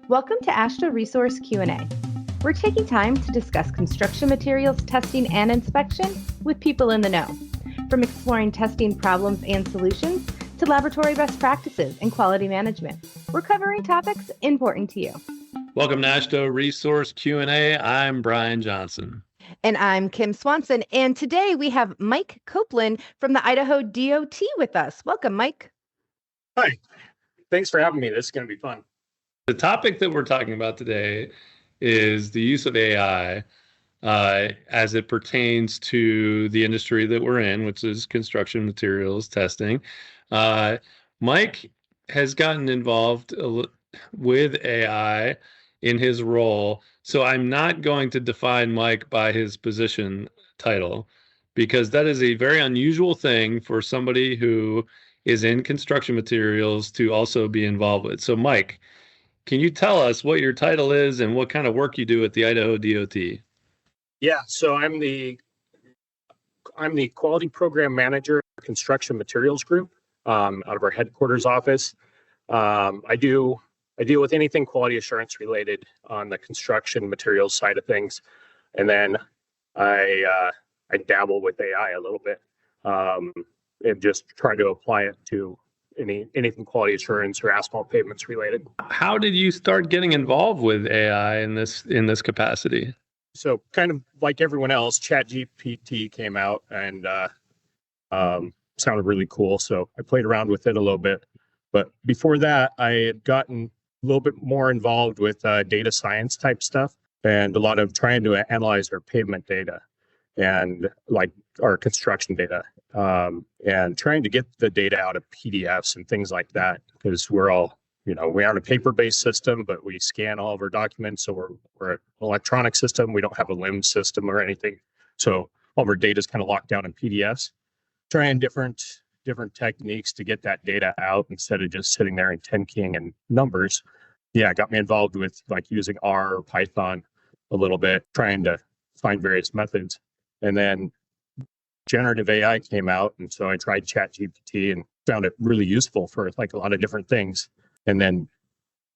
Welcome to AASHTO Resource Q&A. We're taking time to discuss construction materials testing and inspection with people in the know, from exploring testing problems and solutions to laboratory best practices and quality management. We're covering topics important to you. Welcome to AASHTO Resource Q&A. I'm Brian Johnson. And I'm Kim Swanson. And today we have Mike Copeland from the Idaho DOT with us. Welcome, Mike. Hi. Thanks for having me. This is going to be fun. The topic that we're talking about today is the use of AI as it pertains to the industry that we're in, which is construction materials testing. Mike has gotten involved with AI in his role. So I'm not going to define Mike by his position title, because that is a very unusual thing for somebody who is in construction materials to also be involved with. So Mike, can you tell us what your title is and what kind of work you do at the Idaho DOT? Yeah, so I'm the quality program manager at Construction Materials Group out of our headquarters office. I deal with anything quality assurance related on the construction materials side of things, and then I dabble with AI a little bit and just try to apply it to anything quality assurance or asphalt pavements related. How did you start getting involved with AI in this capacity? So kind of like everyone else, ChatGPT came out and sounded really cool. So I played around with it a little bit. But before that, I had gotten a little bit more involved with data science type stuff and a lot of trying to analyze our pavement data and like our construction data and trying to get the data out of PDFs and things like that, because we're all, we aren't a paper-based system, but we scan all of our documents. So we're an electronic system. We don't have a LIMS system or anything. So all of our data is kind of locked down in PDFs. Trying different techniques to get that data out instead of just sitting there and 10 keying in numbers. Yeah, it got me involved with like using R or Python a little bit, trying to find various methods. And then generative AI came out. And so I tried ChatGPT and found it really useful for like a lot of different things. And then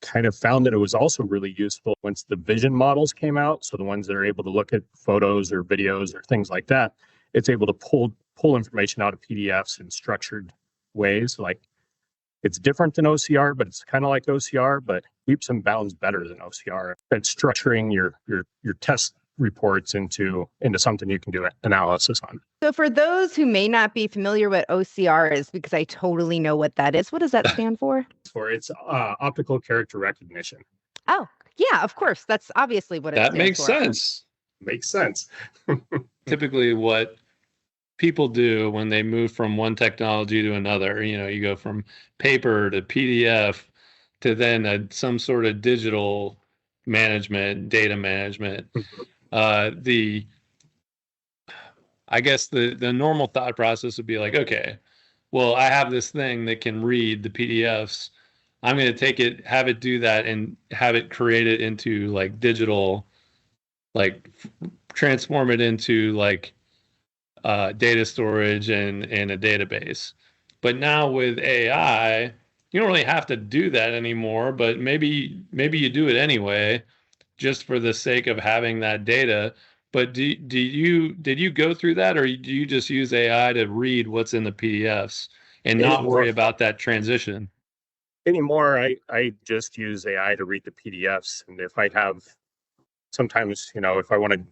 kind of found that it was also really useful once the vision models came out. So the ones that are able to look at photos or videos or things like that, it's able to pull information out of PDFs in structured ways. Like it's different than OCR, but it's kind of like OCR, but leaps and bounds better than OCR. It's structuring your test reports into something you can do analysis on. So for those who may not be familiar with OCR is, because I totally know what that is, what does that stand for? It's optical character recognition. Oh, yeah, of course. That's obviously what it stands for. That makes sense. Makes sense. Typically what people do when they move from one technology to another, you go from paper to PDF to then some sort of digital management, data management. I guess the normal thought process would be like, okay, well, I have this thing that can read the PDFs. I'm going to take it, have it do that, and have it create it into like digital, like transform it into like data storage and a database. But now with AI, you don't really have to do that anymore, but maybe you do it anyway, just for the sake of having that data. But did you go through that, or do you just use AI to read what's in the PDFs and not worry about that transition? Anymore, I just use AI to read the PDFs. And if I have, sometimes, if I want to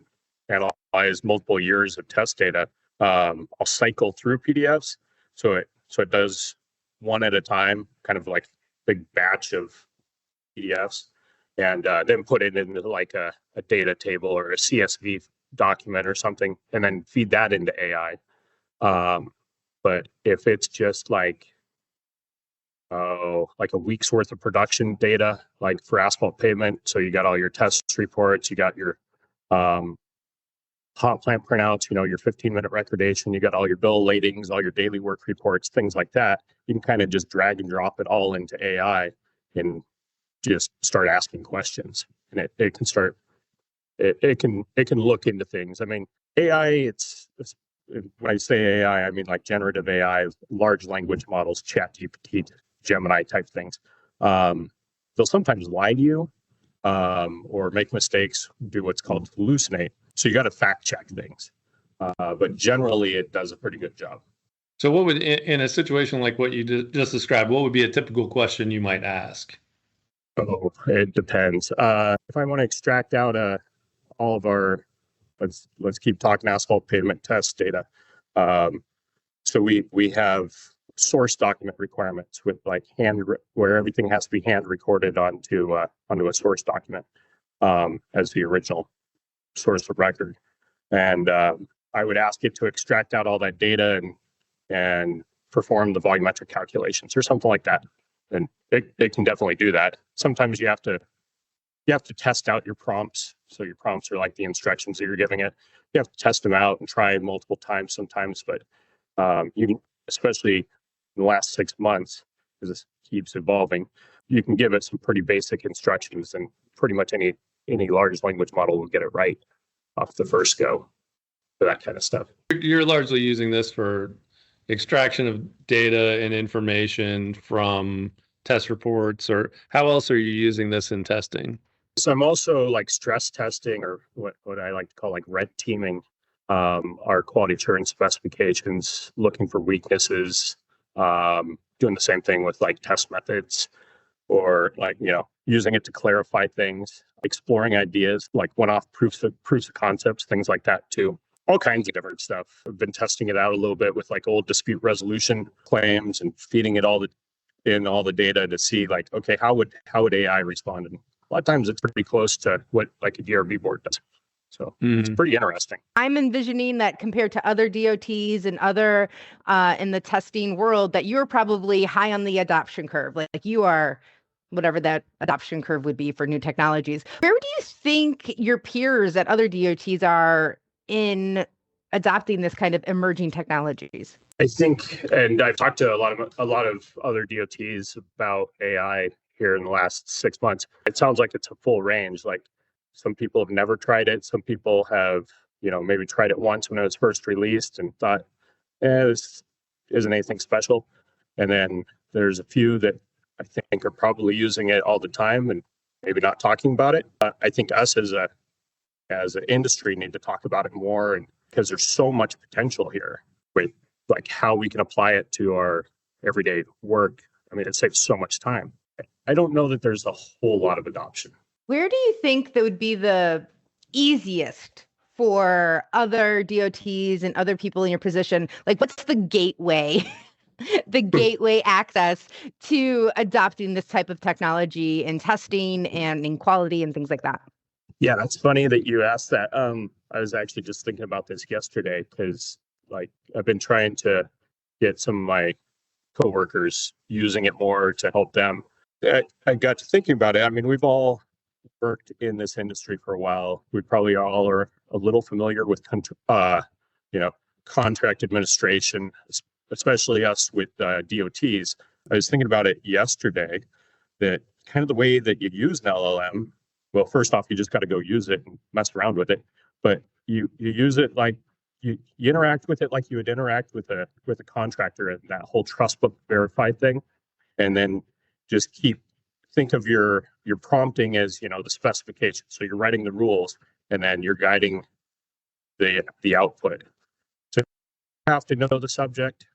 analyze multiple years of test data, I'll cycle through PDFs. So it does one at a time, kind of like a big batch of PDFs, and then put it into like a data table or a CSV document or something, and then feed that into AI. But if it's just like a week's worth of production data, like for asphalt pavement, so you got all your test reports, you got your hot plant printouts, your 15-minute recordation, you got all your bill ladings, all your daily work reports, things like that. You can kind of just drag and drop it all into AI and just start asking questions, and it can start. It can look into things. I mean, AI. It's when I say AI, I mean like generative AI, large language models, ChatGPT, Gemini type things. They'll sometimes lie to you or make mistakes, do what's called hallucinate. So you got to fact check things. But generally, it does a pretty good job. So what would, in a situation like what you just described, what would be a typical question you might ask? Oh, it depends. If I want to extract out all of our, let's keep talking asphalt pavement test data. So we have source document requirements with like where everything has to be hand recorded onto a source document as the original source of record. And I would ask it to extract out all that data and perform the volumetric calculations or something like that. And it can definitely do that. Sometimes you have to test out your prompts. So your prompts are like the instructions that you're giving it. You have to test them out and try multiple times sometimes. But you can, especially in the last 6 months, as this keeps evolving, you can give it some pretty basic instructions, and pretty much any large language model will get it right off the first go for that kind of stuff. You're largely using this for extraction of data and information from test reports, or how else are you using this in testing? So I'm also like stress testing, or what I like to call like red teaming our quality assurance specifications, looking for weaknesses, doing the same thing with like test methods, or like, using it to clarify things, exploring ideas like one-off proofs of concepts, things like that too. All kinds of different stuff. I've been testing it out a little bit with like old dispute resolution claims and feeding it all the data to see like, okay, how would AI respond? And a lot of times it's pretty close to what like a DRB board does. So it's pretty interesting. I'm envisioning that compared to other DOTs and other in the testing world, that you're probably high on the adoption curve. Like you are, whatever that adoption curve would be for new technologies. Where do you think your peers at other DOTs are in adopting this kind of emerging technologies? I think, and I've talked to a lot of other DOTs about AI here in the last 6 months. It sounds like it's a full range. Like some people have never tried it. Some people have, maybe tried it once when it was first released and thought, this isn't anything special. And then there's a few that I think are probably using it all the time and maybe not talking about it. I think us as an industry need to talk about it more, and because there's so much potential here with like how we can apply it to our everyday work. I mean, it saves so much time. I don't know that there's a whole lot of adoption. Where do you think that would be the easiest for other DOTs and other people in your position? Like, what's the gateway, the gateway access to adopting this type of technology in testing and in quality and things like that? Yeah, that's funny that you asked that. I was actually just thinking about this yesterday because like I've been trying to get some of my coworkers using it more to help them. I got to thinking about it. I mean, we've all worked in this industry for a while. We probably all are a little familiar with, contract administration, especially us with DOTs. I was thinking about it yesterday that kind of the way that you use an LLM. Well, first off, you just got to go use it and mess around with it. But you use it like you interact with it like you would interact with a contractor, and that whole trust book verified thing, and then just think of your prompting as the specification. So you're writing the rules, and then you're guiding the output. So you have to know the subject.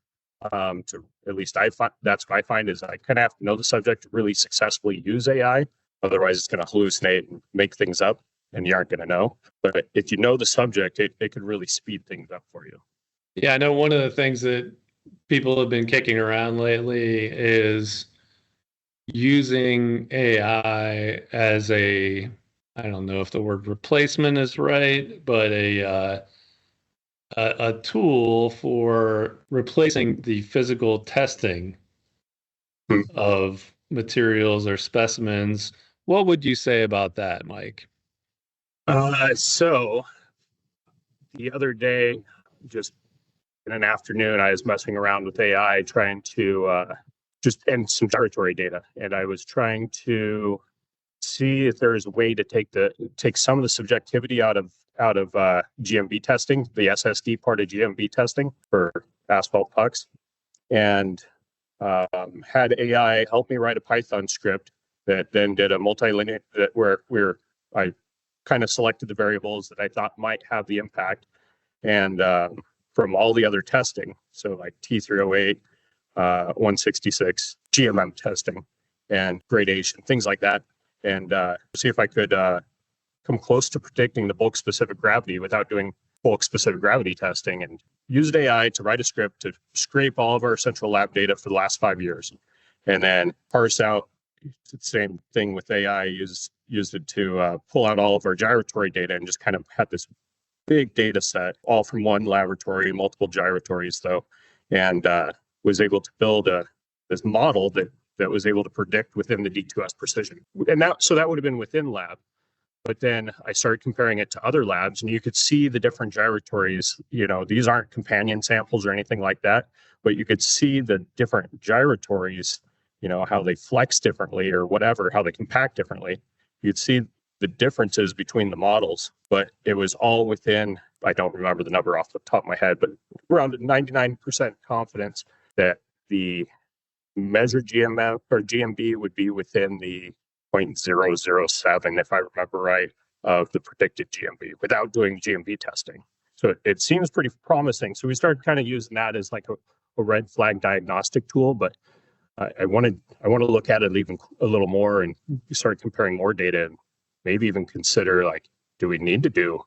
To at least that's what I find is I kind of have to know the subject to really successfully use AI. Otherwise, it's going to hallucinate and make things up, and you aren't going to know. But if you know the subject, it could really speed things up for you. Yeah, I know one of the things that people have been kicking around lately is using AI as I don't know if the word replacement is right, but a tool for replacing the physical testing of materials or specimens. What would you say about that, Mike? So the other day, just in an afternoon, I was messing around with AI trying to and some gyratory data, and I was trying to see if there is a way to take some of the subjectivity out of GMB testing, the SSD part of GMB testing for asphalt pucks, and had AI help me write a Python script that then did a multilinear where I kind of selected the variables that I thought might have the impact, and from all the other testing, so like T308, 166, GMM testing, and gradation, things like that, and see if I could come close to predicting the bulk specific gravity without doing bulk specific gravity testing, and used AI to write a script to scrape all of our central lab data for the last 5 years, and then parse out the same thing with AI, used it to pull out all of our gyratory data and just kind of had this big data set, all from one laboratory, multiple gyratories though, and was able to build this model that was able to predict within the D2S precision. And that would have been within lab. But then I started comparing it to other labs, and you could see the different gyratories. These aren't companion samples or anything like that, but you could see the different gyratories, how they flex differently or whatever, how they compact differently. You'd see the differences between the models, but it was all within, I don't remember the number off the top of my head, but around 99% confidence that the measured GMF or GMB would be within the 0.007, if I remember right, of the predicted GMB without doing GMB testing. So it seems pretty promising. So we started kind of using that as like a red flag diagnostic tool, but I want to look at it even a little more and start comparing more data, and maybe even consider, like, do we need to do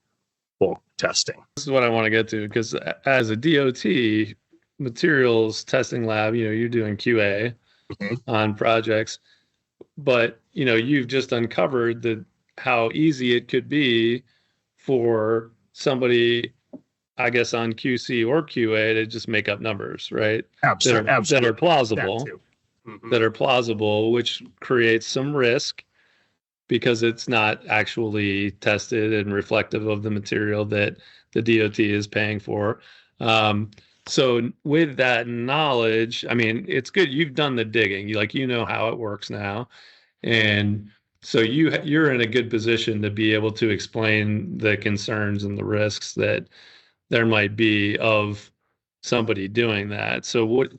bulk testing? This is what I want to get to, because as a DOT materials testing lab, you're doing QA on projects, but you've just uncovered how easy it could be for somebody, I guess, on QC or QA to just make up numbers, right? Absolutely. That are plausible. That are plausible, which creates some risk because it's not actually tested and reflective of the material that the DOT is paying for. So with that knowledge, I mean, it's good. You've done the digging, you know how it works now. And so you're in a good position to be able to explain the concerns and the risks that there might be of somebody doing that. So with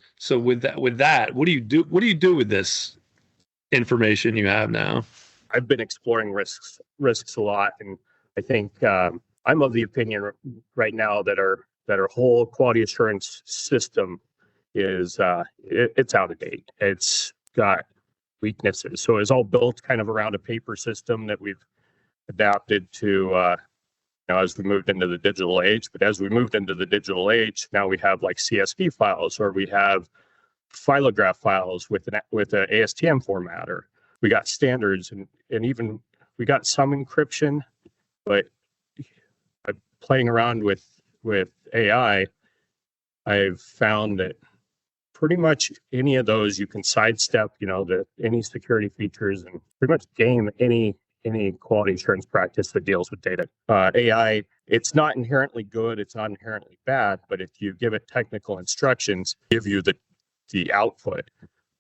that, what do you do? What do you do with this information you have now? I've been exploring risks a lot, and I think I'm of the opinion right now that our whole quality assurance system is it's out of date. It's got weaknesses. So it's all built kind of around a paper system that we've adapted to as we moved into the digital age. But as we moved into the digital age, now we have like CSV files, or we have phylograph files with an ASTM formatter. We got standards, and even we got some encryption, but playing around with AI, I've found that pretty much any of those you can sidestep, any security features, and pretty much game any quality assurance practice that deals with data. AI, it's not inherently good, it's not inherently bad, but if you give it technical instructions, give you the output.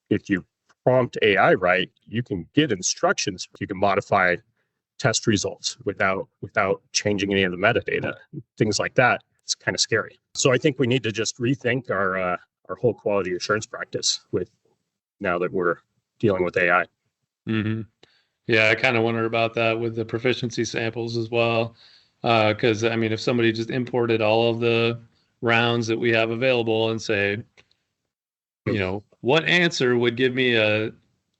If you prompt AI right, you can get instructions. You can modify test results without changing any of the metadata, things like that. It's kind of scary. So I think we need to just rethink our whole quality assurance practice now that we're dealing with AI. Mm-hmm. Yeah, I kind of wonder about that with the proficiency samples as well. Because, I mean, if somebody just imported all of the rounds that we have available and say, what answer would give me a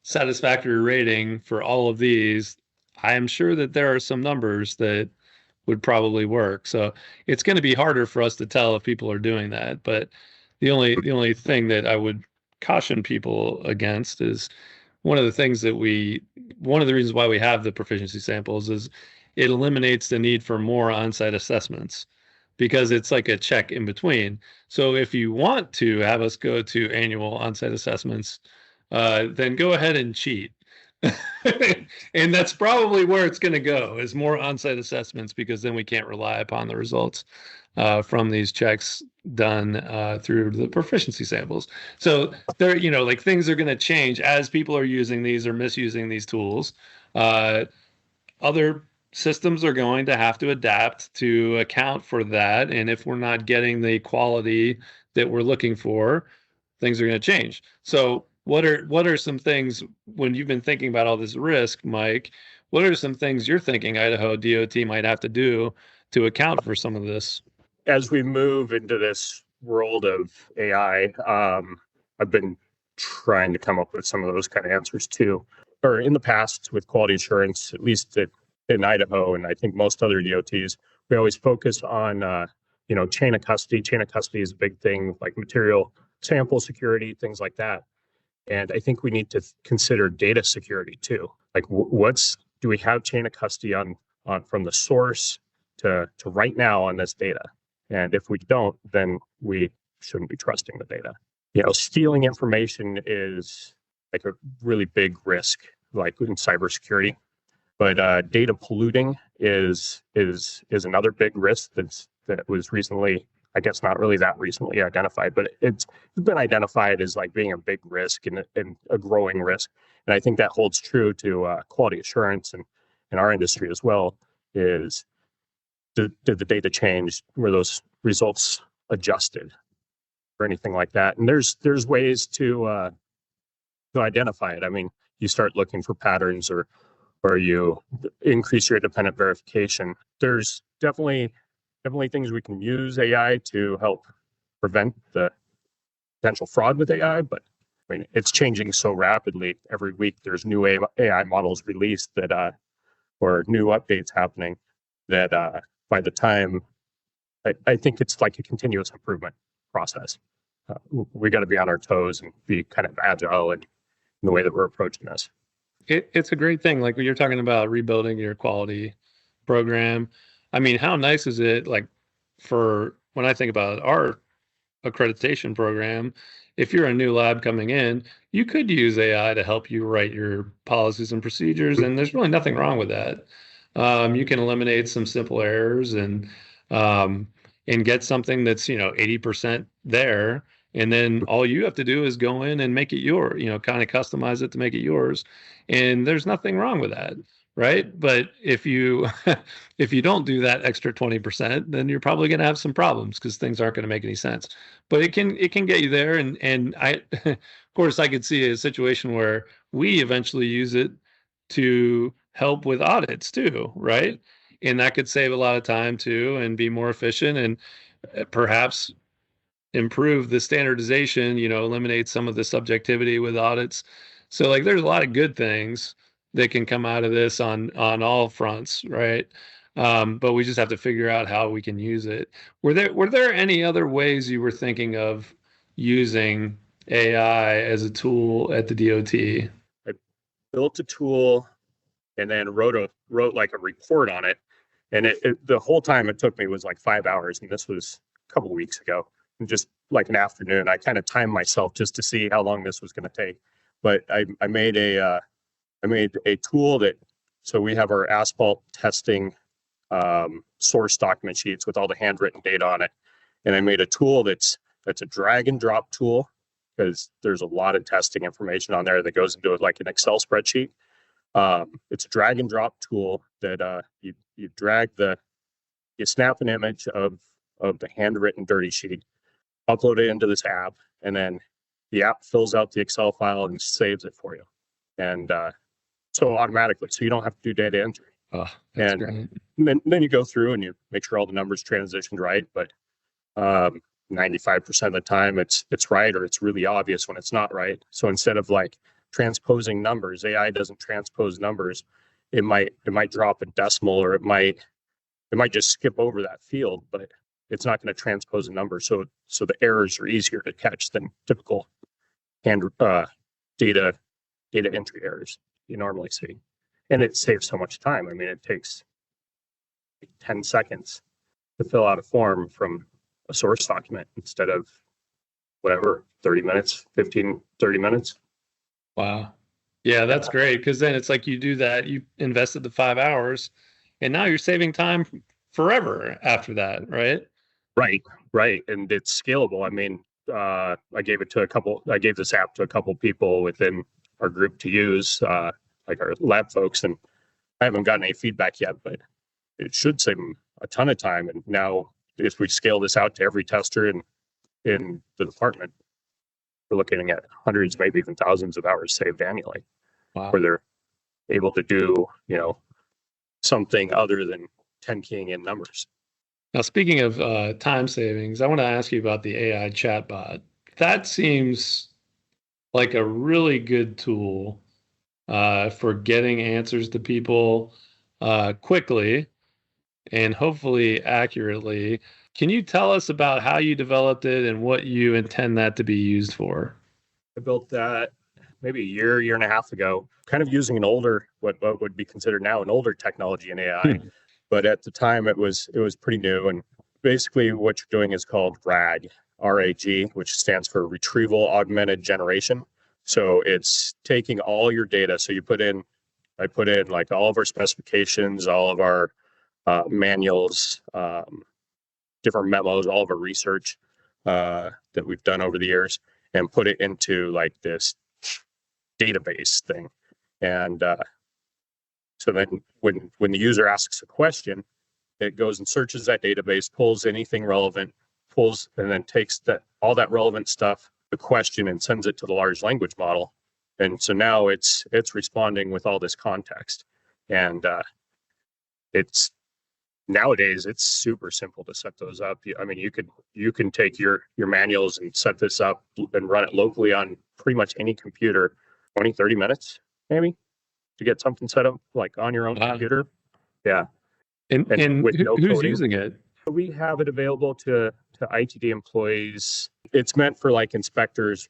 satisfactory rating for all of these, I am sure that there are some numbers that would probably work. So it's going to be harder for us to tell if people are doing that. But the only thing that I would caution people against is one of the reasons why we have the proficiency samples is it eliminates the need for more on-site assessments, because it's like a check in between. So if you want to have us go to annual on-site assessments, then go ahead and cheat. And that's probably where it's going to go, is more on-site assessments, because then we can't rely upon the results from these checks done through the proficiency samples. So there, things are going to change as people are using these or misusing these tools. Other systems are going to have to adapt to account for that. And if we're not getting the quality that we're looking for, things are going to change. So what are some things when you've been thinking about all this risk, Mike? What are some things you're thinking Idaho DOT might have to do to account for some of this? As we move into this world of AI, I've been trying to come up with some of those kind of answers too. Or in the past with quality assurance, at least in Idaho, and I think most other DOTs, we always focus on chain of custody. Chain of custody is a big thing, like material sample security, things like that. And I think we need to consider data security too. Like, do we have chain of custody on from the source to right now on this data? And if we don't, then we shouldn't be trusting the data. Stealing information is like a really big risk, like in cybersecurity. But data polluting is another big risk that was recently, I guess not really that recently identified, but it's been identified as like being a big risk and a growing risk. And I think that holds true to quality assurance and in our industry as well. Is did the data change? Were those results adjusted or anything like that? And there's ways to identify it. I mean, you start looking for patterns or you increase your independent verification. There's definitely things we can use AI to help prevent the potential fraud with AI, but I mean, it's changing so rapidly. Every week there's new AI models released that or new updates happening that by the time I think it's like a continuous improvement process. We got to be on our toes and be kind of agile in the way that we're approaching this. It's a great thing. Like when you're talking about rebuilding your quality program, I mean, how nice is it? Like for when I think about our accreditation program, if you're a new lab coming in, you could use AI to help you write your policies and procedures, and there's really nothing wrong with that. You can eliminate some simple errors and get something that's 80% there, and then all you have to do is go in and make it your, kind of customize it to make it yours, and there's nothing wrong with that, right? But if you if you don't do that extra 20%, then you're probably going to have some problems because things aren't going to make any sense. But it can get you there, and I of course I could see a situation where we eventually use it to help with audits too, right? And that could save a lot of time too and be more efficient and perhaps improve the standardization, eliminate some of the subjectivity with audits. So like there's a lot of good things that can come out of this on all fronts, right? But we just have to figure out how we can use it. Were there any other ways you were thinking of using AI as a tool at the DOT? I built a tool and then wrote like a report on it. And the whole time it took me was like 5 hours. And this was a couple of weeks ago. And just like an afternoon, I kind of timed myself just to see how long this was going to take. But I made a tool so we have our asphalt testing source document sheets with all the handwritten data on it. And I made a tool that's a drag and drop tool because there's a lot of testing information on there that goes into it like an Excel spreadsheet. It's a drag and drop tool that you snap an image of the handwritten dirty sheet, upload it into this app, and then the app fills out the Excel file and saves it for you. And so automatically, so you don't have to do data entry. Oh, that's great. Then you go through and you make sure all the numbers transitioned right. But 95% of the time it's right, or it's really obvious when it's not right. So instead of like transposing numbers, AI doesn't transpose numbers. It might drop a decimal, or it might just skip over that field, but it's not going to transpose a number. So the errors are easier to catch than typical data entry errors you normally see. And it saves so much time. I mean, it takes 10 seconds to fill out a form from a source document instead of whatever, 30 minutes, 30 minutes. Wow. Yeah, that's great. Because then it's like you do that, you invested the 5 hours, and now you're saving time forever after that, right? Right. And it's scalable. I mean, I gave this app to a couple people within our group to use, like our lab folks, and I haven't gotten any feedback yet, but it should save them a ton of time. And now if we scale this out to every tester in the department, we're looking at hundreds, maybe even thousands of hours saved annually, Wow. where they're able to do, something other than 10 keying in numbers. Now, speaking of time savings, I want to ask you about the AI chatbot. That seems like a really good tool for getting answers to people quickly and hopefully accurately. Can you tell us about how you developed it and what you intend that to be used for? I built that maybe a year and a half ago, kind of using an older, what would be considered now an older technology in AI. But at the time it was pretty new. And basically what you're doing is called RAG, RAG, which stands for Retrieval Augmented Generation. So it's taking all your data. So I put in like all of our specifications, all of our manuals, different memos, all of our research that we've done over the years, and put it into like this database thing. And so then when the user asks a question, it goes and searches that database, pulls anything relevant, and then takes all that relevant stuff, the question, and sends it to the large language model. And so now it's responding with all this context. And nowadays it's super simple to set those up. I mean, you can take your manuals and set this up and run it locally on pretty much any computer, 20, 30 minutes maybe to get something set up like on your own computer. Yeah. And with no who's coding. using it? We have it available to ITD employees. It's meant for like inspectors,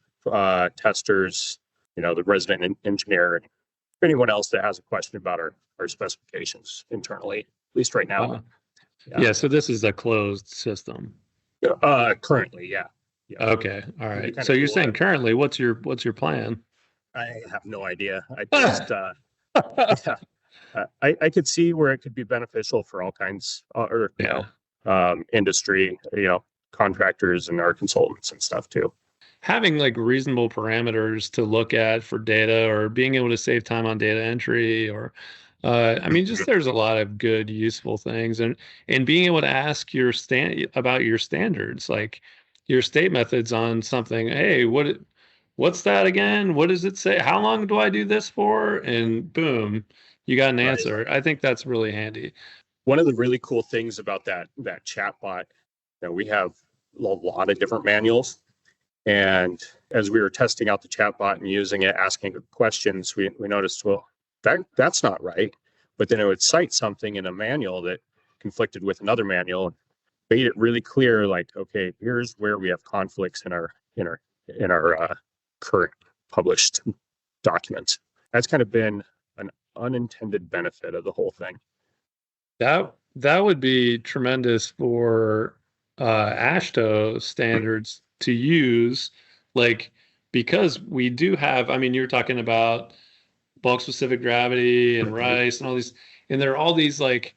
testers, the resident engineer, and anyone else that has a question about our specifications internally, at least right now. Yeah, so this is a closed system. Currently, yeah. Okay, all right. So you're saying currently, what's your plan? I have no idea. I just I could see where it could be beneficial for all kinds, industry, contractors and our consultants and stuff too. Having like reasonable parameters to look at for data, or being able to save time on data entry, or just there's a lot of good, useful things, and being able to ask about your standards, like your state methods on something. Hey, what's that again? What does it say? How long do I do this for? And boom, you got an answer. I think that's really handy. One of the really cool things about that chatbot, we have a lot of different manuals. And as we were testing out the chatbot and using it, asking questions, we noticed, well, that's not right. But then it would cite something in a manual that conflicted with another manual, and made it really clear, like, okay, here's where we have conflicts in our current published documents. That's kind of been an unintended benefit of the whole thing. That would be tremendous for AASHTO standards to use, like, because we do have, you're talking about bulk specific gravity and rice and all these, and there are all these, like,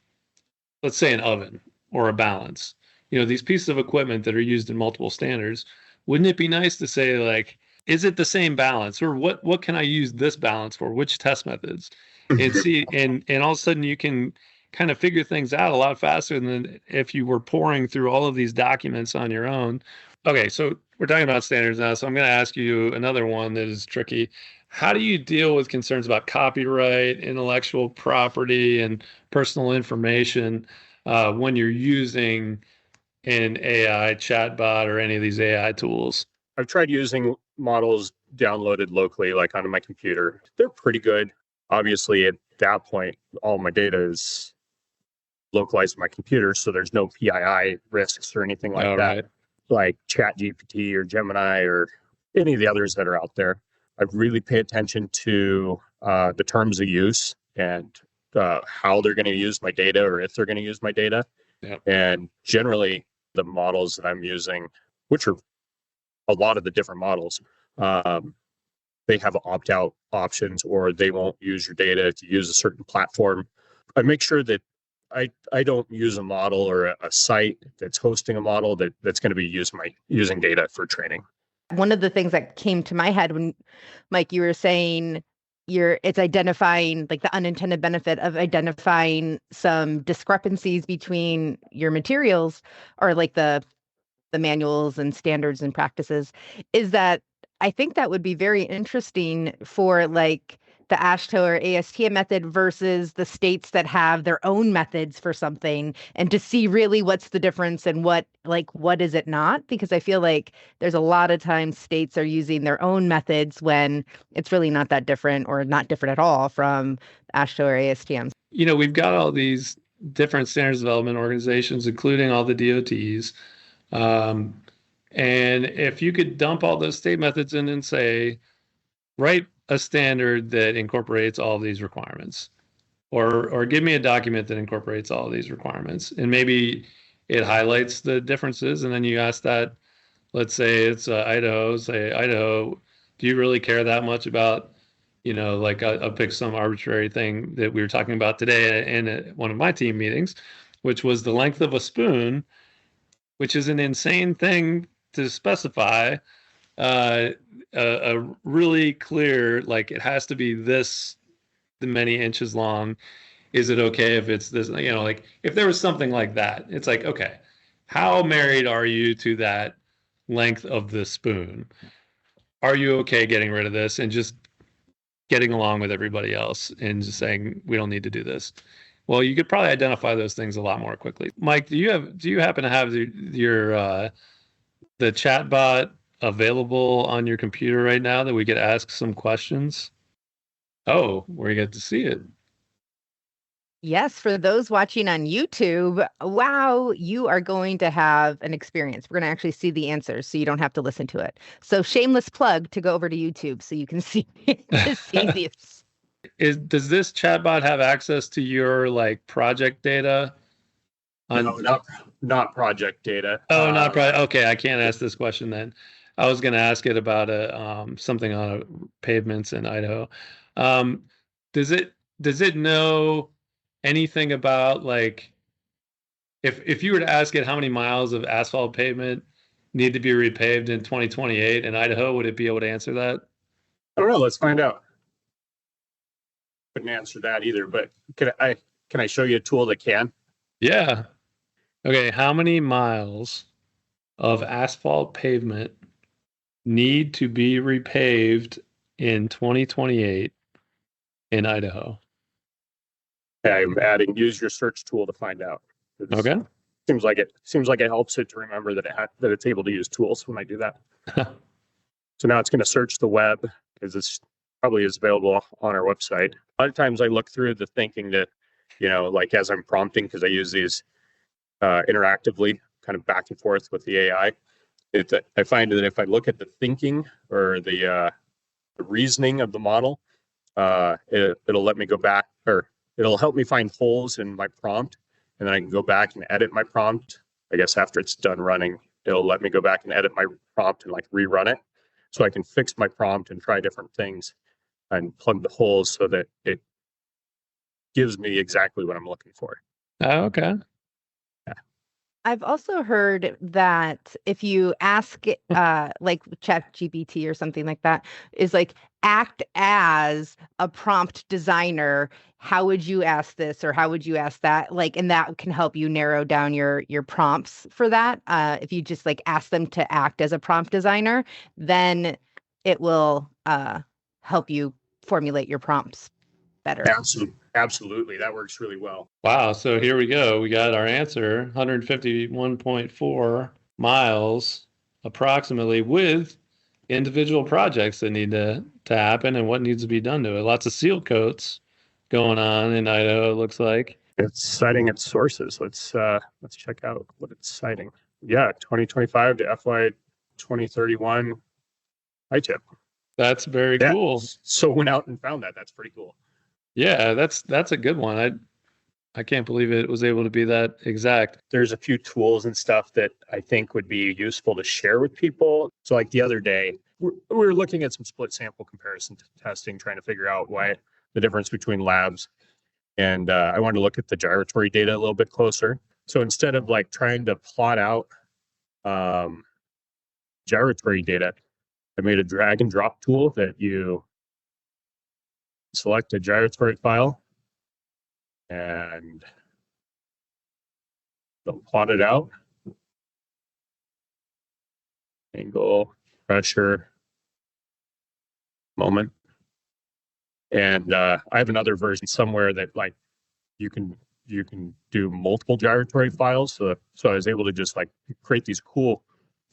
let's say an oven or a balance, these pieces of equipment that are used in multiple standards. Wouldn't it be nice to say, like, is it the same balance, or what can I use this balance for, which test methods, and see, and all of a sudden you can kind of figure things out a lot faster than if you were pouring through all of these documents on your own. Okay, so we're talking about standards now, so I'm going to ask you another one that is tricky. How do you deal with concerns about copyright, intellectual property, and personal information when you're using an AI chatbot or any of these AI tools? I've tried using models downloaded locally, like on my computer. They're pretty good. Obviously, at that point, all my data is localized to my computer, so there's no PII risks or anything like that. Right. Like ChatGPT or Gemini or any of the others that are out there. I really pay attention to the terms of use and how they're going to use my data, or if they're going to use my data. Yep. And generally, the models that I'm using, which are a lot of the different models, they have opt-out options, or they won't use your data if you use a certain platform. I make sure that I don't use a model or a site that's hosting a model that's going to be using data for training. One of the things that came to my head when, Mike, you were saying it's identifying, like, the unintended benefit of identifying some discrepancies between your materials, or like the manuals and standards and practices, is that I think that would be very interesting for like the AASHTO or ASTM method versus the states that have their own methods for something, and to see really what's the difference and what is it not? Because I feel like there's a lot of times states are using their own methods when it's really not that different or not different at all from AASHTO or ASTM. We've got all these different standards development organizations, including all the DOTs. And if you could dump all those state methods in and say, write a standard that incorporates all these requirements, or give me a document that incorporates all of these requirements, and maybe it highlights the differences, and then you ask that, let's say it's Idaho, say, Idaho, do you really care that much about, like I'll pick some arbitrary thing that we were talking about today in one of my team meetings, which was the length of a spoon, which is an insane thing to specify. A really clear, like it has to be this many inches long. Is it okay if it's this, like if there was something like that, it's like, okay, how married are you to that length of the spoon? Are you okay getting rid of this and just getting along with everybody else and just saying, we don't need to do this? Well, you could probably identify those things a lot more quickly. Mike, do you happen to have the chat bot available on your computer right now that we could ask some questions? Oh, we get to see it. Yes, for those watching on YouTube, wow, you are going to have an experience. We're going to actually see the answers so you don't have to listen to it. So shameless plug to go over to YouTube so you can see these. Does this chatbot have access to your like project data? No, not project data. Oh, not project. Okay, I can't ask this question then. I was going to ask it about something on pavements in Idaho. Does it know anything about, like, if you were to ask it how many miles of asphalt pavement need to be repaved in 2028 in Idaho, would it be able to answer that? I don't know. Let's find out. Couldn't answer that either, but can I show you a tool that can? Yeah. Okay, how many miles of asphalt pavement need to be repaved in 2028 in Idaho? Okay, I'm adding use your search tool to find out. Okay. Seems like it helps it to remember that it's able to use tools when I do that. So now it's going to search the web because it's probably is available on our website. A lot of times I look through the thinking that, like as I'm prompting, because I use these interactively, kind of back and forth with the AI. I find that if I look at the thinking or the reasoning of the model, it'll let me go back, or it'll help me find holes in my prompt, and then I can go back and edit my prompt. I guess after it's done running, it'll let me go back and edit my prompt and like rerun it, so I can fix my prompt and try different things and plug the holes so that it gives me exactly what I'm looking for. Oh, okay. I've also heard that if you ask it, like ChatGPT or something like that, is like act as a prompt designer. How would you ask this or how would you ask that? Like, and that can help you narrow down your prompts for that. If you just like ask them to act as a prompt designer, then it will help you formulate your prompts better. Absolutely. That works really well. Wow. So here we go. We got our answer, 151.4 miles approximately, with individual projects that need to happen and what needs to be done to it. Lots of seal coats going on in Idaho, it looks like. It's citing its sources. Let's check out what it's citing. Yeah, 2025 to FY 2031 ITIP. That's very cool. So went out and found that. That's pretty cool. Yeah, that's a good one. I can't believe it was able to be that exact. There's a few tools and stuff that I think would be useful to share with people. So like the other day, we were looking at some split sample comparison testing, trying to figure out why the difference between labs. And I wanted to look at the gyratory data a little bit closer. So instead of like trying to plot out gyratory data, I made a drag and drop tool that you select a gyratory file and they'll plot it out. Angle, pressure, moment. And I have another version somewhere that like you can do multiple gyratory files. So I was able to just like create these cool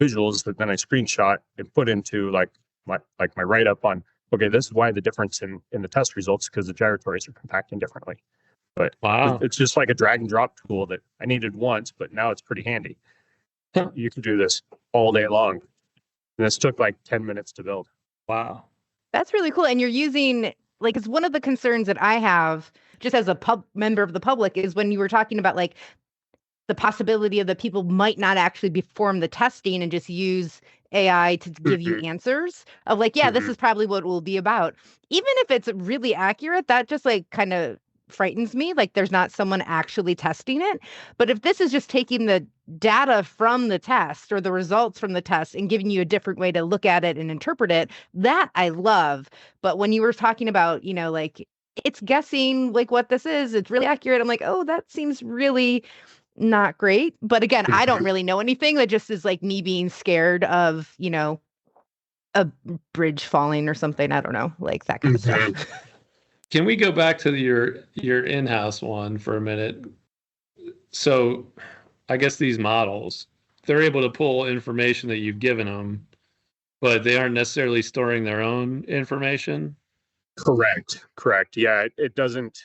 visuals that then I screenshot and put into like my write up on, okay, this is why the difference in the test results, because the gyratories are compacting differently. But Wow. it's just like a drag and drop tool that I needed once, but now it's pretty handy. You can do this all day long. And this took like 10 minutes to build. Wow. That's really cool. And you're using, like, it's one of the concerns that I have just as a member of the public is when you were talking about like the possibility of that people might not actually perform the testing and just use AI to give you answers of like, yeah, this is probably what it will be about. Even if it's really accurate, that just like kind of frightens me. Like there's not someone actually testing it. But if this is just taking the data from the test or the results from the test and giving you a different way to look at it and interpret it, that I love. But when you were talking about, you know, like it's guessing like what this is, it's really accurate. I'm like, oh, that seems really not great. But again, I don't really know anything. That just is like me being scared of, you know, a bridge falling or something. I don't know, like that kind of stuff. Can we go back to your in-house one for a minute? So I guess these models, they're able to pull information that you've given them, but they aren't necessarily storing their own information. Correct. Yeah, it doesn't.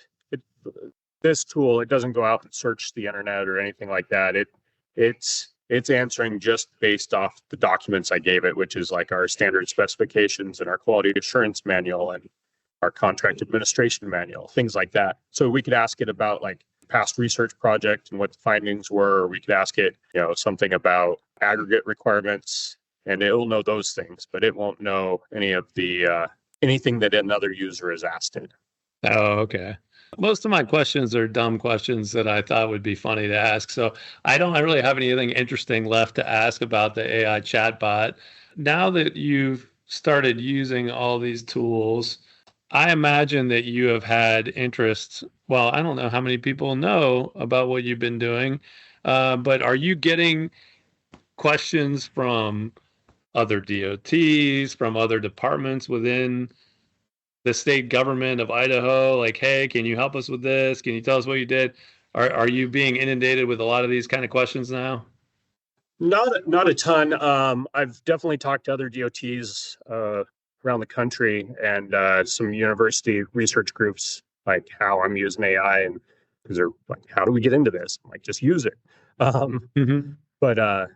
This tool, it doesn't go out and search the internet or anything like that. It's answering just based off the documents I gave it, which is like our standard specifications and our quality assurance manual and our contract administration manual, things like that. So we could ask it about like past research project and what the findings were. Or we could ask it, you know, something about aggregate requirements, and it'll know those things, but it won't know any of the anything that another user has asked it. Oh, okay. Most of my questions are dumb questions that I thought would be funny to ask. So I really have anything interesting left to ask about the AI chatbot. Now that you've started using all these tools, I imagine that you have had interest. Well, I don't know how many people know about what you've been doing, but are you getting questions from other DOTs, from other departments within the state government of Idaho, like, hey, can you help us with this? Can you tell us what you did? Are you being inundated with a lot of these kind of questions now? Not a ton. I've definitely talked to other DOTs around the country and some university research groups, like how I'm using AI, and because they're like, how do we get into this? I'm like, just use it. But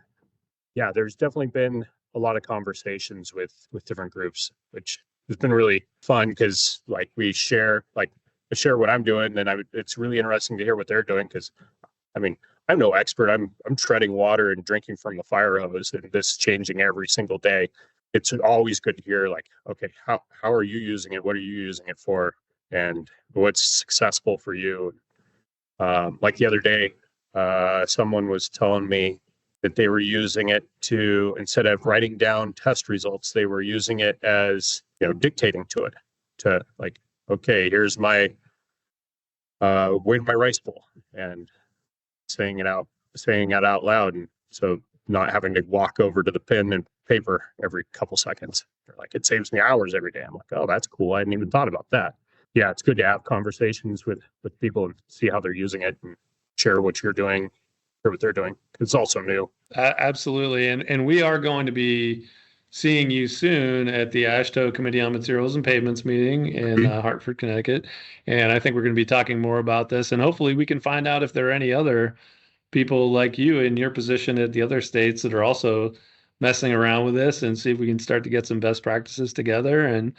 yeah, there's definitely been a lot of conversations with different groups, which has been really fun because like I share what I'm doing, and it's really interesting to hear what they're doing because I mean, I'm no expert. I'm treading water and drinking from the fire hose, and this changing every single day. It's always good to hear like, okay, how are you using it? What are you using it for? And what's successful for you? Like the other day, someone was telling me that they were using it to, instead of writing down test results, they were using it as, you know, dictating to it, to like, okay, here's my weight of my rice bowl, and saying it out loud, and so not having to walk over to the pen and paper every couple seconds. They're like, it saves me hours every day. I'm like, oh, that's cool. I hadn't even thought about that. Yeah, it's good to have conversations with people and see how they're using it and share what you're doing or what they're doing. It's also new. Absolutely. And we are going to be seeing you soon at the AASHTO Committee on Materials and Pavements meeting in Hartford, Connecticut. And I think we're going to be talking more about this. And hopefully we can find out if there are any other people like you in your position at the other states that are also messing around with this, and see if we can start to get some best practices together and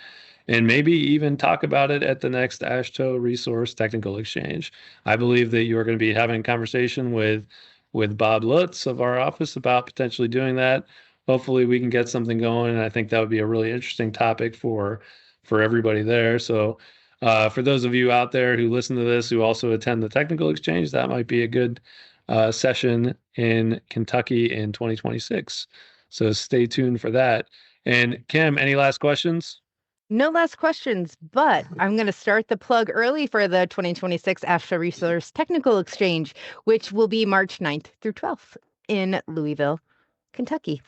maybe even talk about it at the next AASHTO Resource Technical Exchange. I believe that you are going to be having a conversation with Bob Lutz of our office about potentially doing that. Hopefully we can get something going. And I think that would be a really interesting topic for everybody there. So for those of you out there who listen to this, who also attend the technical exchange, that might be a good session in Kentucky in 2026. So stay tuned for that. And Kim, any last questions? No last questions, but I'm going to start the plug early for the 2026 AASHTO Resource Technical Exchange, which will be March 9th through 12th in Louisville. Kentucky.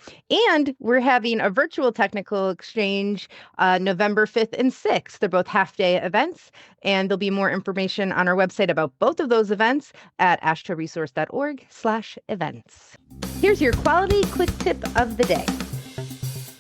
And we're having a virtual technical exchange November 5th and 6th. They're both half-day events, and there'll be more information on our website about both of those events at ashtoresource.org/events. Here's your quality quick tip of the day.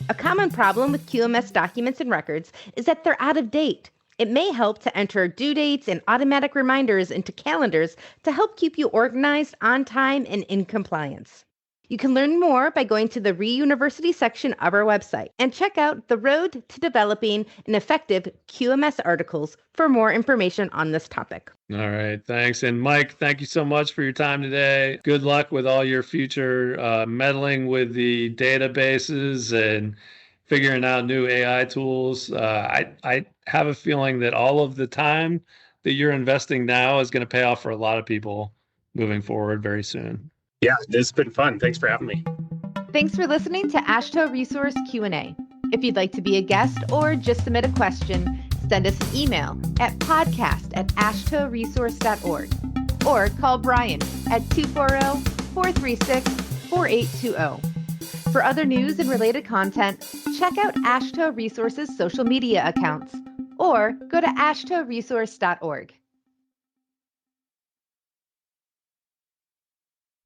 A common problem with QMS documents and records is that they're out of date. It may help to enter due dates and automatic reminders into calendars to help keep you organized, on time, and in compliance. You can learn more by going to the Re-University section of our website and check out The Road to Developing an Effective QMS articles for more information on this topic. All right, thanks. And Mike, thank you so much for your time today. Good luck with all your future meddling with the databases and figuring out new AI tools. I have a feeling that all of the time that you're investing now is going to pay off for a lot of people moving forward very soon. Yeah, this has been fun. Thanks for having me. Thanks for listening to AASHTO Resource Q&A. If you'd like to be a guest or just submit a question, send us an email at podcast@ashtoresource.org or call Brian at 240-436-4820. For other news and related content, check out AASHTO Resource's social media accounts or go to ashtoresource.org.